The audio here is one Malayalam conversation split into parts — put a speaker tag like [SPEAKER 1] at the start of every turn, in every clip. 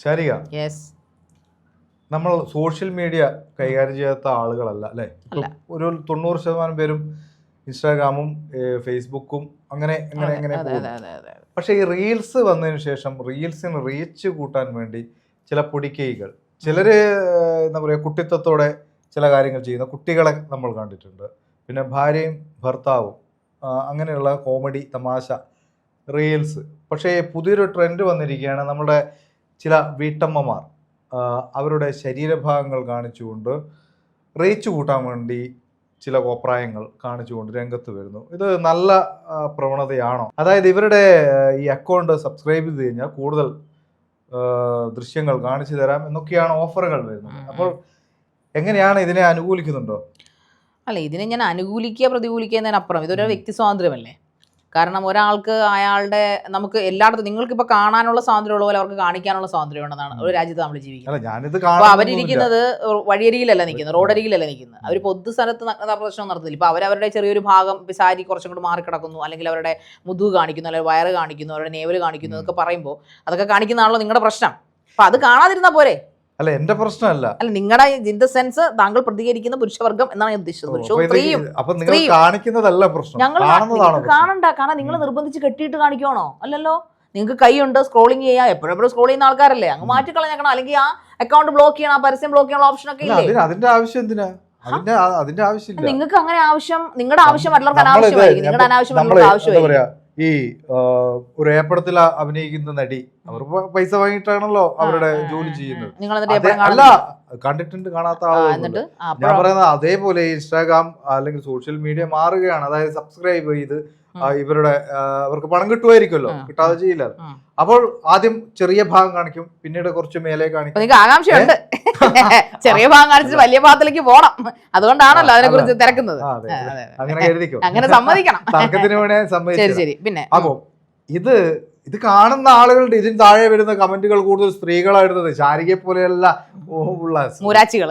[SPEAKER 1] ശരിയാ. നമ്മൾ സോഷ്യൽ മീഡിയ കൈകാര്യം ചെയ്യാത്ത ആളുകളല്ല അല്ലേ? ഒരു 90% പേരും ഇൻസ്റ്റാഗ്രാമും ഫേസ്ബുക്കും അങ്ങനെ പക്ഷെ ഈ റീൽസ് വന്നതിന് ശേഷം റീൽസിന് റീച്ച് കൂട്ടാൻ വേണ്ടി ചില പൊടിക്കൈകൾ, ചിലര് എന്താ പറയുക, കുട്ടിത്തത്തോടെ ചില കാര്യങ്ങൾ ചെയ്യുന്ന കുട്ടികളെ നമ്മൾ കണ്ടിട്ടുണ്ട്. പിന്നെ ഭാര്യയും ഭർത്താവും അങ്ങനെയുള്ള കോമഡി തമാശ റീൽസ്. പക്ഷേ പുതിയൊരു ട്രെൻഡ് വന്നിരിക്കുകയാണ്. നമ്മുടെ ചില വീട്ടമ്മമാർ അവരുടെ ശരീരഭാഗങ്ങൾ കാണിച്ചുകൊണ്ട് റീച്ച് കൂട്ടാൻ വേണ്ടി ചില കോപ്രായങ്ങൾ കാണിച്ചുകൊണ്ട് രംഗത്ത് വരുന്നു. ഇത് നല്ല പ്രവണതയാണോ? അതായത് ഇവരുടെ ഈ അക്കൗണ്ട് സബ്സ്ക്രൈബ് ചെയ്ത് കഴിഞ്ഞാൽ കൂടുതൽ ദൃശ്യങ്ങൾ കാണിച്ചു തരാം എന്നൊക്കെയാണ് ഓഫറുകൾ വരുന്നത്. അപ്പോൾ എങ്ങനെയാണ്, ഇതിനെ അനുകൂലിക്കുന്നുണ്ടോ?
[SPEAKER 2] അല്ല, ഇതിനെ ഞാൻ അനുകൂലിക്കുക പ്രതികൂലിക്കുന്നതിനപ്പുറം ഇതൊരു വ്യക്തി സ്വാതന്ത്ര്യമല്ലേ. കാരണം ഒരാൾക്ക് അയാളുടെ, നമുക്ക് എല്ലായിടത്തും നിങ്ങൾക്കിപ്പോൾ കാണാനുള്ള സ്വാതന്ത്ര്യമുള്ള പോലെ അവർക്ക് കാണിക്കാനുള്ള സ്വാതന്ത്ര്യം ഉണ്ടെന്നാണ് ഒരു രാജ്യത്ത് നമ്മൾ ജീവിക്കുന്നത്. അപ്പോൾ അവരിയ്ക്കുന്നത് വഴിയരികിലല്ല നിൽക്കുന്നത്, റോഡരികിലല്ല നിൽക്കുന്നത്. അവർ പൊതു സ്ഥലത്ത് നഗ്നതാ പ്രദർശനം നടത്തുന്നില്ല. ഇപ്പോൾ അവരവരുടെ ചെറിയൊരു ഭാഗം സാരി കുറച്ചും കൂടി മാറിക്കിടക്കുന്നു, അല്ലെങ്കിൽ അവരുടെ മുതുക് കാണിക്കുന്നു, അല്ലെങ്കിൽ വയറ് കാണിക്കുന്നു, അവരുടെ നേവല് കാണിക്കുന്നു എന്നൊക്കെ പറയുമ്പോൾ അതൊക്കെ കാണിക്കുന്നതാണല്ലോ നിങ്ങളുടെ പ്രശ്നം. അപ്പം അത് കാണാതിരുന്നാൽ പോരെ?
[SPEAKER 1] അല്ല, എന്റെ പ്രശ്നമല്ല.
[SPEAKER 2] അല്ല, നിങ്ങളുടെ ഇൻ ദ സെൻസ് താങ്കൾ പ്രതികരിക്കുന്ന പുരുഷവർഗം എന്നാണ് ഞാൻ ഉദ്ദേശിച്ചത്. ഞങ്ങൾ കാണണ്ട, കാരണം നിങ്ങൾ നിർബന്ധിച്ച് കെട്ടിയിട്ട് കാണിക്കണോ? അല്ലല്ലോ, നിങ്ങൾക്ക് കൈയുണ്ട്, സ്ക്രോളിംഗ് ചെയ്യാം, എപ്പോഴും സ്ക്രോൾ ചെയ്യുന്ന ആൾക്കാരല്ലേ, അങ്ങ് മാറ്റിക്കളഞ്ഞേക്കണം. അല്ലെങ്കിൽ ആ അക്കൗണ്ട് ബ്ലോക്ക് ചെയ്യണം, ആ പരസ്യം ബ്ലോക്ക് ചെയ്യാനുള്ള ഓപ്ഷൻ ഒക്കെ ഇല്ലേ?
[SPEAKER 1] അതിന്റെ ആവശ്യം എന്തിനാ? അതിന്റെ ആവശ്യമില്ല.
[SPEAKER 2] നിങ്ങൾക്ക് അങ്ങനെ ആവശ്യം, നിങ്ങളുടെ ആവശ്യം മറ്റുള്ളവർക്ക് അനാവശ്യമായിരിക്കും, നിങ്ങളുടെ അനാവശ്യം മറ്റുള്ളവർക്ക് ആവശ്യമായിരിക്കും.
[SPEAKER 1] ഈ ഒരു ഏപ്പടത്തിൽ അഭിനയിക്കുന്ന നടി, അവർ പൈസ വാങ്ങിയിട്ടാണല്ലോ അവരുടെ ജോലി ചെയ്യുന്നത്. അല്ല, കണ്ടിട്ടുണ്ട്, കാണാത്ത ആളുകൾ. ഞാൻ പറയുന്നത് അതേപോലെ ഇൻസ്റ്റാഗ്രാം അല്ലെങ്കിൽ സോഷ്യൽ മീഡിയ മാറുകയാണ്. അതായത് സബ്സ്ക്രൈബ് ചെയ്ത് അവർക്ക് പണം കിട്ടുമായിരിക്കുമല്ലോ, കിട്ടാതെ ചെയ്യില്ല. അപ്പോൾ ആദ്യം ചെറിയ ഭാഗം കാണിക്കും, പിന്നീട് കുറച്ച് മേലെ കാണിക്കും.
[SPEAKER 2] ആകാംക്ഷയുണ്ട്, ചെറിയ ഭാഗം കാണിച്ചിട്ട് വലിയ ഭാഗത്തിലേക്ക് പോകണം. അതുകൊണ്ടാണല്ലോ അതിനെ കുറിച്ച് തിരക്കുന്നത്.
[SPEAKER 1] അങ്ങനെ കരുതിക്കും,
[SPEAKER 2] അങ്ങനെ സമ്മതിക്കണം.
[SPEAKER 1] തർക്കത്തിന് വേണേ സമ്മതിച്ചു.
[SPEAKER 2] ശരി. പിന്നെ
[SPEAKER 1] അപ്പോ ഇത് കാണുന്ന ആളുകളുടെ ഇതിന് താഴെ വരുന്ന കമന്റുകൾ കൂടുതൽ സ്ത്രീകളായിരുന്നത്. ശാരികയെ പോലെയല്ല ഉള്ള മുരാച്ചികൾ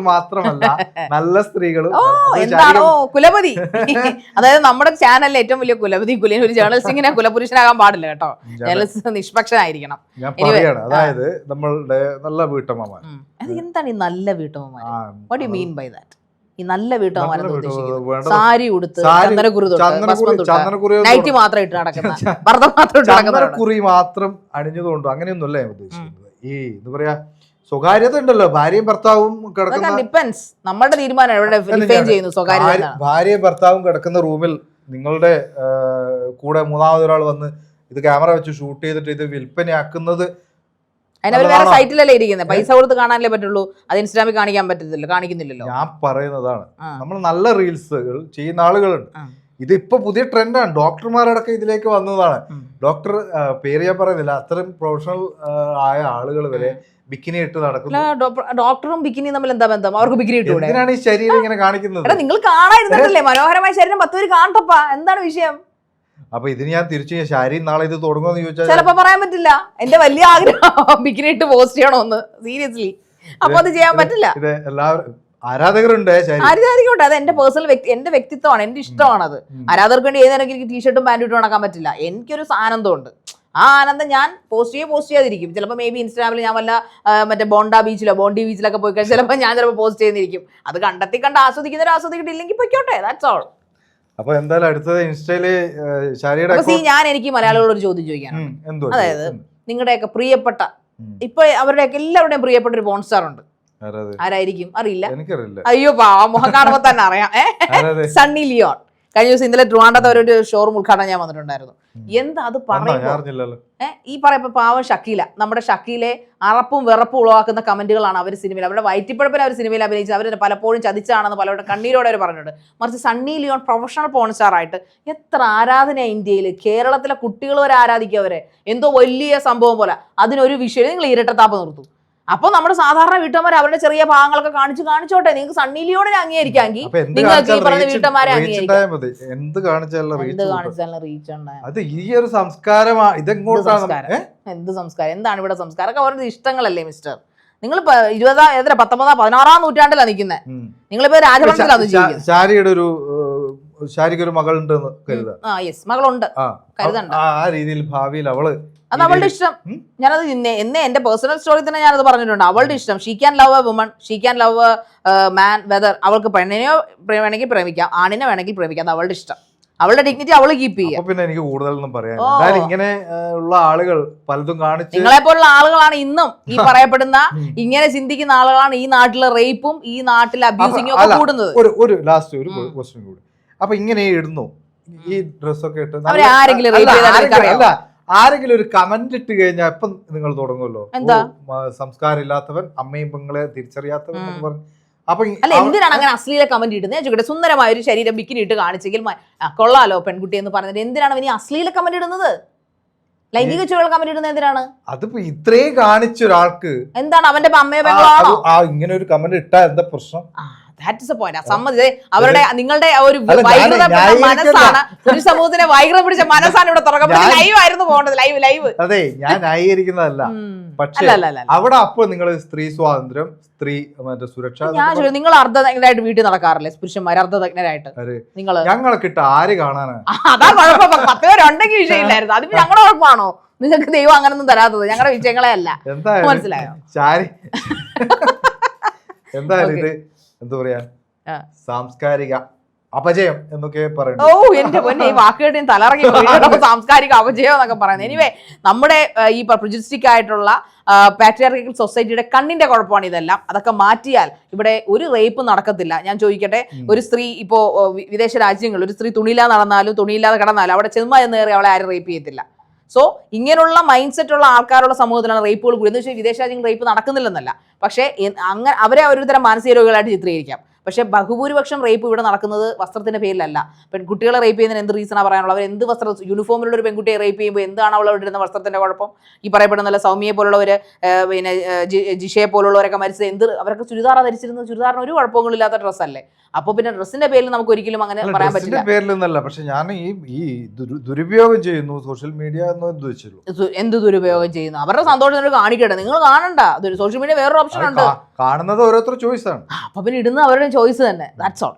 [SPEAKER 1] മാത്രമല്ല, നല്ല സ്ത്രീകളും.
[SPEAKER 2] എന്താണോ കുലപതി, അതായത് നമ്മുടെ ചാനലിലെ ഏറ്റവും വലിയ കുലപതി കുലീൻ. ഒരു ജേർണലിസ്റ്റ് ഇങ്ങനെ കുലപുരുഷനാകാൻ പാടില്ല കേട്ടോ, ജേർണലിസ്റ്റ് നിഷ്പക്ഷനായിരിക്കണം.
[SPEAKER 1] ഞാൻ പറയാണ്, അതായത് നമ്മളുടെ നല്ല വീട്ടമ്മമാർ.
[SPEAKER 2] അത് എന്താണ് ഈ നല്ല വീട്ടമ്മമാർ? What you mean by that? ഈ നല്ല വീട്ടമ്മമാരെന്ന് ഉദ്ദേശിക്കുന്നത് സാരി ഉടുത്ത് ചന്ദനക്കുറി നൈറ്റി മാത്രം ഇട്ട് നടക്കുന്ന,
[SPEAKER 1] ചന്ദനക്കുറി മാത്രം അണിഞ്ഞതുകൊണ്ടോ അങ്ങനെയൊന്നുമല്ല ഞാൻ ഉദ്ദേശിക്കുന്നത്. ഈ എന്താ പറയാ, സ്വകാര്യത ഉണ്ടല്ലോ, ഭാര്യയും ഭർത്താവും കിടക്കുന്ന,
[SPEAKER 2] ഡിപ്പെൻസ്, നമ്മുടെ തീരുമാനം.
[SPEAKER 1] ഭാര്യയും ഭർത്താവും കിടക്കുന്ന റൂമിൽ നിങ്ങളുടെ കൂടെ മൂന്നാമതൊരാൾ വന്ന് ഇത് ക്യാമറ വെച്ച് ഷൂട്ട് ചെയ്തിട്ട് ഇത് വിൽപ്പനയാക്കുന്നത്,
[SPEAKER 2] അതിനവർ വേറെ സൈറ്റിലല്ലേ ഇരിക്കുന്നത്, പൈസ കൊടുത്ത് കാണാനല്ലേ പറ്റുള്ളൂ. അത് ഇൻസ്റ്റാഗ്രാമിൽ കാണിക്കുന്നില്ലല്ലോ.
[SPEAKER 1] ഞാൻ പറയുന്നതാണ്, നമ്മൾ നല്ല റീൽസുകൾ ചെയ്യുന്ന ആളുകളുണ്ട്. ഇതിപ്പോ പുതിയ ട്രെൻഡാണ്. ഡോക്ടർമാരടക്കം ഇതിലേക്ക് വന്നതാണ്. ഡോക്ടർ പേര് ഞാൻ പറയുന്നില്ല, അത്രയും പ്രൊഫഷണൽ ആയ ആളുകൾ വരെ ബിക്കിനി ഇട്ട് നടക്കുന്നു.
[SPEAKER 2] ഡോക്ടറും ബിക്കിനി തമ്മിൽ എന്താ ബന്ധം? അവർക്ക് ബിക്കിനി ഇട്ടു.
[SPEAKER 1] എന്തിനാണ് ഈ ശരീരം ഇങ്ങനെ കാണിക്കുന്നത്?
[SPEAKER 2] നിങ്ങൾ കാണാതിരുന്നിട്ടല്ലേ? മനോഹരമായ ശരീരം 10 പേര് കാണട്ടപ്പാ, എന്താണ് വിഷയം?
[SPEAKER 1] അപ്പൊ ഇതിന് ഞാൻ തിരിച്ചു ശാരി നാളെ ഇത് തുടങ്ങുമെന്ന് ചോദിച്ചാൽ
[SPEAKER 2] ചിലപ്പോ പറയാൻ പറ്റില്ല. എന്റെ വലിയ ആഗ്രഹം ബിക്കിനി ഇട്ട് പോസ്റ്റ് ചെയ്യണമെന്ന്, സീരിയസ്ലി. അപ്പൊ അത് ചെയ്യാൻ പറ്റില്ല.
[SPEAKER 1] ഇത് എല്ലാവരും ആരാധകരുണ്ട്,
[SPEAKER 2] ആരാധകരുണ്ട്. അത് എന്റെ പേഴ്സണൽ എന്റെ വ്യക്തിത്വമാണ്, എന്റെ ഇഷ്ടമാണ്. അത് ആരാധകർക്ക് വേണ്ടി ഏതെങ്കിലും എനിക്ക് ടീഷർട്ടും പാൻറ്റും ഇട്ട് നടക്കാൻ പറ്റില്ല. എനിക്കൊരു ആനന്ദമുണ്ട്. ആ ആനന്ദം ഞാൻ പോസ്റ്റ് ചെയ്യാതിരിക്കും. ചിലപ്പോൾ മേ ബി ഇൻസ്റ്റാഗ്രാമിൽ ഞാൻ വല്ല മറ്റേ ബോണ്ടി ബീച്ചിലൊക്കെ പോയി കഴിഞ്ഞാൽ ചിലപ്പോൾ പോസ്റ്റ് ചെയ്യുന്നിരിക്കും. അത് കണ്ട് ആസ്വദിക്കുന്നവർ ആസ്വദിക്കിട്ടില്ലെങ്കിൽ പൊയ്ക്കോട്ടെ, ദാറ്റ്സ് ഓൾ.
[SPEAKER 1] അപ്പൊ എന്തായാലും അടുത്തത് ഇൻസ്റ്റയില്
[SPEAKER 2] ഞാൻ എനിക്ക് മലയാളികളോട് ഒരു ചോദ്യം ചോദിക്കാനുണ്ട്. അതായത് നിങ്ങളുടെയൊക്കെ പ്രിയപ്പെട്ട, ഇപ്പൊ അവരുടെയൊക്കെ എല്ലാവരുടെയും പ്രിയപ്പെട്ട ഒരു പോൺ സ്റ്റാർ ഉണ്ട്. ആരായിരിക്കും? അറിയില്ല. അയ്യോ, മുഖം കാണുമ്പോ തന്നെ അറിയാം. സണ്ണി ലിയോൺ. കഴിഞ്ഞ ദിവസം ഇന്നലെ ട്രിവാൻഡ്രത്ത് അവരൊരു ഷോറൂം ഉദ്ഘാടനം ഞാൻ വന്നിട്ടുണ്ടായിരുന്നു. എന്താ അത് പറയുന്നത്? ഈ പറയുമ്പോ പാവം ഷക്കീല, നമ്മുടെ ഷക്കീലെ അറപ്പും വിറപ്പും ഉളവാക്കുന്ന കമന്റുകളാണ് അവർ സിനിമയിൽ, അവരുടെ വയറ്റിപ്പഴപ്പിന് അവർ സിനിമയിൽ അഭിനയിച്ച് അവർ പലപ്പോഴും ചതിച്ചാണെന്ന് പലരുടെ കണ്ണീരോടെ അവർ പറഞ്ഞിട്ടുണ്ട്. മറിച്ച് Sunny Leone professional porn star ആയിട്ട് എത്ര ആരാധനയാണ് ഇന്ത്യയിൽ. കേരളത്തിലെ കുട്ടികൾ വരെ ആരാധിക്കും അവരെ, എന്തോ വലിയ സംഭവം പോലെ. അതിനൊരു വിഷയം നിങ്ങൾ ഇരട്ടത്താപ്പ് നിർത്തും. അപ്പൊ നമ്മുടെ സാധാരണ വീട്ടമ്മമാർ അവരുടെ ചെറിയ ഭാഗങ്ങളൊക്കെ കാണിച്ചോട്ടെ. നിങ്ങൾക്ക് സണ്ണി ലിയോണിനെ അംഗീകരിക്കാമെങ്കിൽ നിങ്ങൾക്ക് ഈ പറഞ്ഞ വീട്ടമ്മമാരെ അംഗീകരിക്കാം.
[SPEAKER 1] എന്ത് കാണിച്ചാലും
[SPEAKER 2] റീച്ച് ഉണ്ടാകും.
[SPEAKER 1] അത് ഈ ഒരു സംസ്കാരമാണ്.
[SPEAKER 2] എന്ത് സംസ്കാരം? എന്താണ് ഇവിടെ സംസ്കാരം? അവരുടെ ഇഷ്ടങ്ങളല്ലേ മിസ്റ്റർ. നിങ്ങൾ 19, 16-ാം നൂറ്റാണ്ടിലാണ് നിൽക്കുന്നത്. നിങ്ങളിപ്പോ രാജഭരണത്തിലാണ്
[SPEAKER 1] ശാരിക്കൊരു മകളുണ്ട്,
[SPEAKER 2] മകളുണ്ട്, കരുതണ്ട.
[SPEAKER 1] ആ രീതിയിൽ ഭാവിയിൽ അവള്
[SPEAKER 2] അത് അവളുടെ ഇഷ്ടം. ഞാനത് എന്നെ എന്റെ പേഴ്സണൽ സ്റ്റോറി തന്നെ ഞാനത് പറഞ്ഞിട്ടുണ്ട്. അവളുടെ ഇഷ്ടം. She can love A woman, she can love a man, whether അവൾക്ക് പെണ്ണിനെയോ വേണമെങ്കിൽ പ്രേമിക്കാം, ആണിനെ വേണമെങ്കിൽ പ്രേമിക്കാം. അത് അവളുടെ ഇഷ്ടം, അവളുടെ ഡിഗ്നിറ്റി അവള് കീപ്പ് ചെയ്യാം.
[SPEAKER 1] പിന്നെ എനിക്ക് കൂടുതലൊന്നും പറയാം. ഇങ്ങനെ ഉള്ള ആളുകൾ പലതും കാണിച്ച്,
[SPEAKER 2] നിങ്ങളെ പോലുള്ള ആളുകളാണ് ഇന്നും ഈ പറയപ്പെടുന്ന ഇങ്ങനെ ചിന്തിക്കുന്ന ആളുകളാണ് ഈ നാട്ടിലെ റേപ്പും ഈ നാട്ടിലെ അബ്യൂസിംഗും ഒക്കെ കൂടുന്നത്.
[SPEAKER 1] ഒരു ലാസ്റ്റ് ഒരു ക്വസ്റ്റ്യൻ കൂടി. അപ്പൊ ഇങ്ങനെ ഇടുന്നു ഈ ഡ്രസ്സൊക്കെ ഇട്ട്, ആരെങ്കിലും ഒരു കമന്റ് ഇട്ട് കഴിഞ്ഞാൽ ഇപ്പം നിങ്ങൾ തുടങ്ങുമല്ലോ, സംസ്കാരം ഇല്ലാത്തവൻ, അമ്മയും പെങ്ങളെ തിരിച്ചറിയാത്തവൻ എന്ന് പറഞ്ഞു.
[SPEAKER 2] അല്ല, എന്തിനാണ് അങ്ങനെ അശ്ലീല കമന്റ് ഇടുന്നത്? ഞാൻ ചോദിക്കട്ടെ, സുന്ദരമായ ഒരു ശരീരം ബിക്കിനി ഇട്ട് കാണിച്ചെങ്കിൽ കൊള്ളാലോ പെൺകുട്ടി എന്ന് പറഞ്ഞിട്ട് എന്തിനാണ് ഇനി അശ്ലീല കമന്റ് ഇടുന്നത്? ലൈംഗിക ചുവകൾ കമന്റ് ഇടുന്നത് എന്തിനാണ്?
[SPEAKER 1] അതിപ്പോ ഇത്രയും കാണിച്ച ഒരാൾക്ക് എന്താണ്
[SPEAKER 2] അവന്റെ അമ്മയോ പെങ്ങളാണോ
[SPEAKER 1] ഇങ്ങനെ ഒരു കമന്റ് ഇട്ടാ എന്താ പ്രശ്നം?
[SPEAKER 2] സമ്മതിച്ചേ, അവരുടെ നിങ്ങളുടെ ഒരു വൈകൃത മനസ്സാണ്, ഒരു സമൂഹത്തിനെ വൈകൃതം പിടിച്ച മനസ്സാണ് ഇവിടെ തുറക്കപ്പെട്ട. ലൈവ് ആയിരുന്നു പോകേണ്ടത്, ലൈവ്.
[SPEAKER 1] അതെ, ഞാൻ ന്യായീകരിക്കുന്നതല്ല, പക്ഷേ അവിടെ അപ്പോൾ നിങ്ങൾ സ്ത്രീ സ്വാതന്ത്ര്യം, സ്ത്രീ സുരക്ഷ,
[SPEAKER 2] ഞാൻ നിങ്ങൾ അർദ്ധനഗ്നരായിട്ട് വീട്ടിൽ നടക്കാറില്ലേ പുരുഷന്മാർ? അർദ്ധനഗ്നരായിട്ട് നിങ്ങള് ഞങ്ങളൊക്കെ
[SPEAKER 1] ഇട്ട് ആര് കാണാനാണ്?
[SPEAKER 2] അതാ കുഴപ്പം. 10 പേരുണ്ടെങ്കിൽ വിഷയമില്ലായിരുന്നു. അതിപ്പോ ഞങ്ങളുടെ കുഴപ്പമാണോ? നിങ്ങൾക്ക് ദൈവം അങ്ങനൊന്നും തരാത്തത് ഞങ്ങളുടെ വിഷയങ്ങളെ അല്ല. മനസ്സിലായോ?
[SPEAKER 1] എന്തായാലും ഇത് എന്താ പറയാ, സാംസ്കാരിക അപജയം എന്നൊക്കെ പറയുന്നു.
[SPEAKER 2] എന്റെ പൊന്നെ, ഈ വാക്കുകളുടെ തലറങ്ങി സാംസ്കാരിക അപജയം എന്നൊക്കെ പറയുന്നത്. എനിവേ, നമ്മുടെ ഈ പ്രജുഡിസ്റ്റിക് ആയിട്ടുള്ള പാട്രിയാർക്കൽ സൊസൈറ്റിയുടെ കണ്ണിന്റെ കുഴപ്പമാണ് ഇതെല്ലാം. അതൊക്കെ മാറ്റിയാൽ ഇവിടെ ഒരു റേപ്പ് നടക്കത്തില്ല. ഞാൻ ചോദിക്കട്ടെ, ഒരു സ്ത്രീ ഇപ്പോ വിദേശ രാജ്യങ്ങളിൽ ഒരു സ്ത്രീ തുണിയില്ലാതെ നടന്നാലും തുണിയില്ലാതെ കിടന്നാലും അവിടെ ചെന്മ എന്ന് കയറി അവളെ ആരും റേപ്പ് ചെയ്യത്തില്ല. സോ ഇങ്ങനെയുള്ള മൈൻഡ് സെറ്റ് ഉള്ള ആൾക്കാരുള്ള സമൂഹത്തിലാണ് റേപ്പുകൾ കൂടി. എന്ന് വെച്ചാൽ വിദേശ രാജ്യങ്ങൾ റേപ്പ് നടക്കുന്നില്ലെന്നല്ല, പക്ഷേ അങ്ങനെ അവരെ ഒരു തരം മാനസിക രോഗികളായിട്ട് ചിത്രീകരിക്കാം. പക്ഷേ ബഹുഭൂരിപക്ഷം റേപ്പ് ഇവിടെ നടക്കുന്നത് വസ്ത്രത്തിന്റെ പേരിലല്ല. പെൺകുട്ടികളെ റേപ്പ് ചെയ്യുന്നതിന് എന്ത് റീസണാണ് പറയാനുള്ളത്? അവർ എന്ത് വസ്ത്രം, യൂണിഫോമിലുള്ള ഒരു പെൺകുട്ടിയെ റേപ്പ് ചെയ്യുമ്പോൾ എന്താണ് അവൾ ഇടുന്ന വസ്ത്രത്തിന്റെ കുഴപ്പം? ഈ പറയപ്പെടുന്നല്ല സൗമ്യയെ പോലുള്ളവർ, പിന്നെ ജിഷയെ പോലുള്ളവരൊക്കെ മരിച്ചത് അവരൊക്കെ ചുരിദാറാണ് ധരിച്ചിരുന്നത്. ചുരിദാറിന് ഒരു കുഴപ്പങ്ങളില്ലാത്ത ഡ്രസ്സല്ലേ? അപ്പോൾ പിന്നെ ഡ്രസ്സിന്റെ പേരിൽ നമുക്ക് ഒരിക്കലും അങ്ങനെ പറയാൻ പറ്റില്ല.
[SPEAKER 1] പേരിലൊന്നല്ല, പക്ഷെ ഞാൻ ഈ ദുരുപയോഗം ചെയ്യുന്നു സോഷ്യൽ മീഡിയ എന്ന് ഉദ്ദേശിച്ചുള്ളൂ.
[SPEAKER 2] എന്ത് ദുരുപയോഗം ചെയ്യുന്നു? അവരുടെ സന്തോഷത്തിന് കാണിക്കട്ടെ, നിങ്ങൾ കാണണ്ട. സോഷ്യൽ മീഡിയ വേറൊരു ഓപ്ഷൻ ഉണ്ട്.
[SPEAKER 1] കാണുന്നത് ഓരോരുത്തർ ചോയ്സ് ആണ്.
[SPEAKER 2] അപ്പൊ പിന്നെ ഇടുന്ന അവരുടെ ചോയ്സ് തന്നെ. That's all.